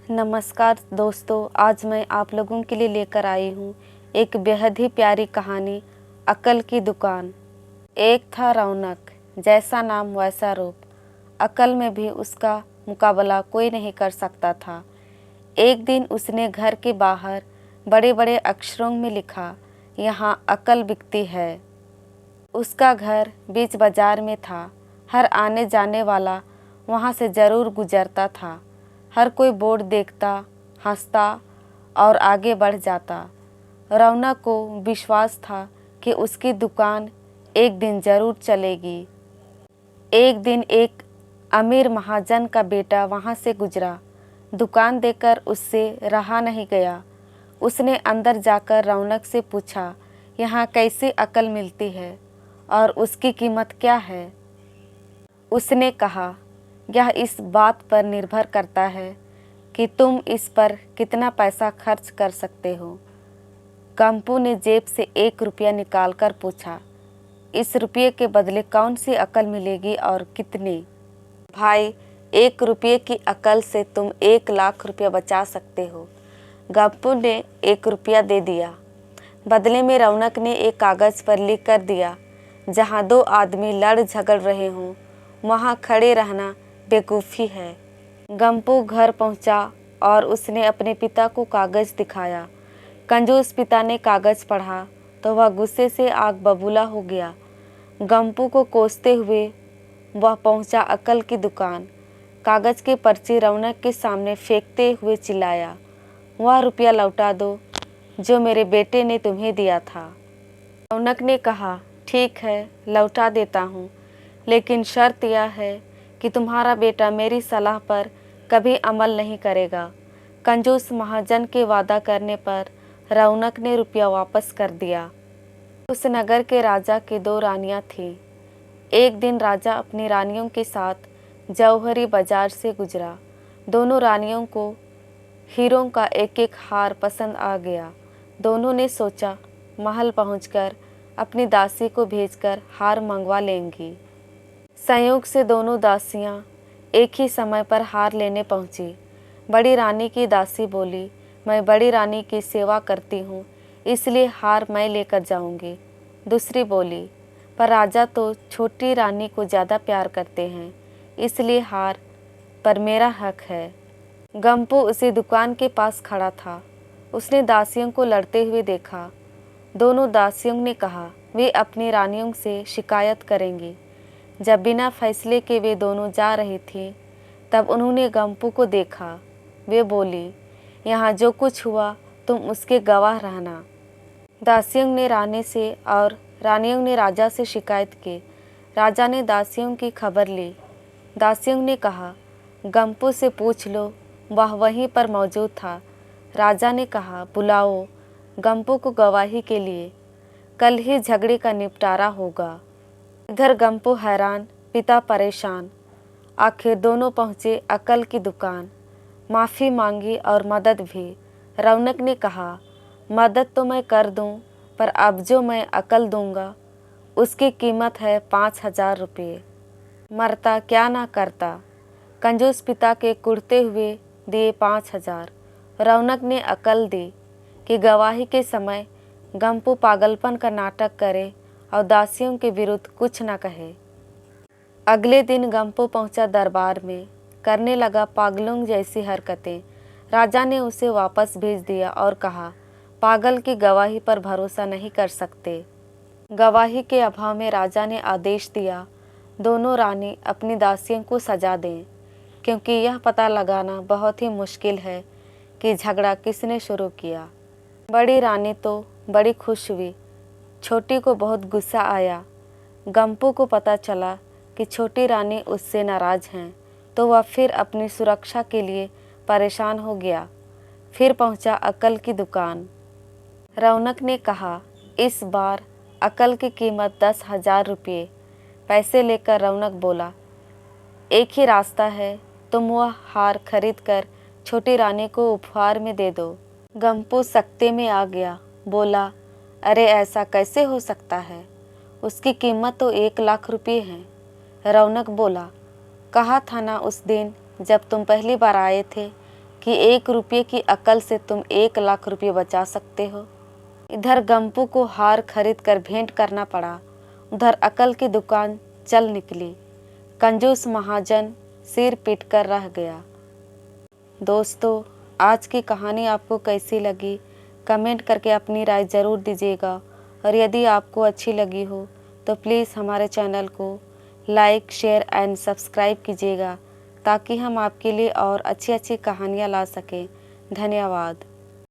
नमस्कार दोस्तों, आज मैं आप लोगों के लिए लेकर आई हूँ एक बेहद ही प्यारी कहानी, अकल की दुकान। एक था रौनक, जैसा नाम वैसा रूप। अकल में भी उसका मुकाबला कोई नहीं कर सकता था। एक दिन उसने घर के बाहर बड़े बड़े अक्षरों में लिखा, यहाँ अकल बिकती है। उसका घर बीच बाजार में था। हर आने जाने वाला वहाँ से ज़रूर गुजरता था। हर कोई बोर्ड देखता, हंसता और आगे बढ़ जाता। रौनक को विश्वास था कि उसकी दुकान एक दिन ज़रूर चलेगी। एक दिन एक अमीर महाजन का बेटा वहाँ से गुजरा। दुकान देखकर उससे रहा नहीं गया। उसने अंदर जाकर रौनक से पूछा, यहाँ कैसी अकल मिलती है और उसकी कीमत क्या है? उसने कहा, यह इस बात पर निर्भर करता है कि तुम इस पर कितना पैसा खर्च कर सकते हो। गंपू ने जेब से 1 रुपया निकालकर पूछा, इस रुपये के बदले कौन सी अकल मिलेगी और कितनी? भाई, 1 रुपये की अकल से तुम 1 लाख रुपया बचा सकते हो। गंपू ने 1 रुपया दे दिया। बदले में रौनक ने एक कागज़ पर लिख कर दिया, जहाँ 2 आदमी लड़ झगड़ रहे हों वहाँ खड़े रहना बेवकूफ़ी है। गंपू घर पहुँचा और उसने अपने पिता को कागज़ दिखाया। कंजूस पिता ने कागज़ पढ़ा तो वह गुस्से से आग बबूला हो गया। गंपू को कोसते हुए वह पहुँचा अकल की दुकान। कागज़ की पर्ची रौनक के सामने फेंकते हुए चिल्लाया, वह रुपया लौटा दो जो मेरे बेटे ने तुम्हें दिया था। रौनक ने कहा, ठीक है, लौटा देता हूँ, लेकिन शर्त यह है कि तुम्हारा बेटा मेरी सलाह पर कभी अमल नहीं करेगा। कंजूस महाजन के वादा करने पर रौनक ने रुपया वापस कर दिया। उस नगर के राजा के 2 रानियां थीं। एक दिन राजा अपनी रानियों के साथ जौहरी बाजार से गुजरा। दोनों रानियों को हीरों का एक एक हार पसंद आ गया। दोनों ने सोचा, महल पहुंचकर अपनी दासी को भेजकर हार मंगवा लेंगी। संयोग से दोनों दासियां एक ही समय पर हार लेने पहुंची। बड़ी रानी की दासी बोली, मैं बड़ी रानी की सेवा करती हूँ, इसलिए हार मैं लेकर जाऊंगी। दूसरी बोली, पर राजा तो छोटी रानी को ज़्यादा प्यार करते हैं, इसलिए हार पर मेरा हक है। गंपू उसी दुकान के पास खड़ा था। उसने दासियों को लड़ते हुए देखा। दोनों दासियों ने कहा, वे अपनी रानियों से शिकायत करेंगी। जब बिना फैसले के वे दोनों जा रही थी, तब उन्होंने गंपू को देखा। वे बोली, यहाँ जो कुछ हुआ तुम उसके गवाह रहना। दासियों ने रानी से और रानियों ने राजा से शिकायत की। राजा ने दासियों की खबर ली। दासियों ने कहा, गंपू से पूछ लो, वह वहीं पर मौजूद था। राजा ने कहा, बुलाओ गंपू को गवाही के लिए, कल ही झगड़े का निपटारा होगा। इधर गंपू हैरान, पिता परेशान। आखिर दोनों पहुँचे अकल की दुकान। माफ़ी मांगी और मदद भी। रौनक ने कहा, मदद तो मैं कर दूं, पर अब जो मैं अकल दूंगा उसकी कीमत है 5,000 रुपये। मरता क्या ना करता। कंजूस पिता के कुढ़ते हुए दिए 5,000। रौनक ने अकल दी कि गवाही के समय गंपू पागलपन का नाटक करे और दासियों के विरुद्ध कुछ न कहे। अगले दिन गंपू पहुंचा दरबार में, करने लगा पागलों जैसी हरकतें। राजा ने उसे वापस भेज दिया और कहा, पागल की गवाही पर भरोसा नहीं कर सकते। गवाही के अभाव में राजा ने आदेश दिया, दोनों रानी अपनी दासियों को सजा दें, क्योंकि यह पता लगाना बहुत ही मुश्किल है कि झगड़ा किसने शुरू किया। बड़ी रानी तो बड़ी खुश हुई, छोटी को बहुत गुस्सा आया। गंपू को पता चला कि छोटी रानी उससे नाराज़ हैं, तो वह फिर अपनी सुरक्षा के लिए परेशान हो गया। फिर पहुंचा अकल की दुकान। रौनक ने कहा, इस बार अकल की कीमत 10,000 रुपये। पैसे लेकर रौनक बोला, एक ही रास्ता है, तुम वह हार खरीद कर छोटी रानी को उपहार में दे दो। गंपू सख्ते में आ गया, बोला, अरे ऐसा कैसे हो सकता है, उसकी कीमत तो 1 लाख रुपये है। रौनक बोला, कहा था ना उस दिन जब तुम पहली बार आए थे कि 1 रुपये की अकल से तुम 1 लाख रुपये बचा सकते हो। इधर गंपू को हार खरीद कर भेंट करना पड़ा, उधर अकल की दुकान चल निकली। कंजूस महाजन सिर पीट कर रह गया। दोस्तों, आज की कहानी आपको कैसी लगी कमेंट करके अपनी राय ज़रूर दीजिएगा, और यदि आपको अच्छी लगी हो तो प्लीज़ हमारे चैनल को लाइक शेयर एंड सब्सक्राइब कीजिएगा, ताकि हम आपके लिए और अच्छी अच्छी कहानियाँ ला सकें। धन्यवाद।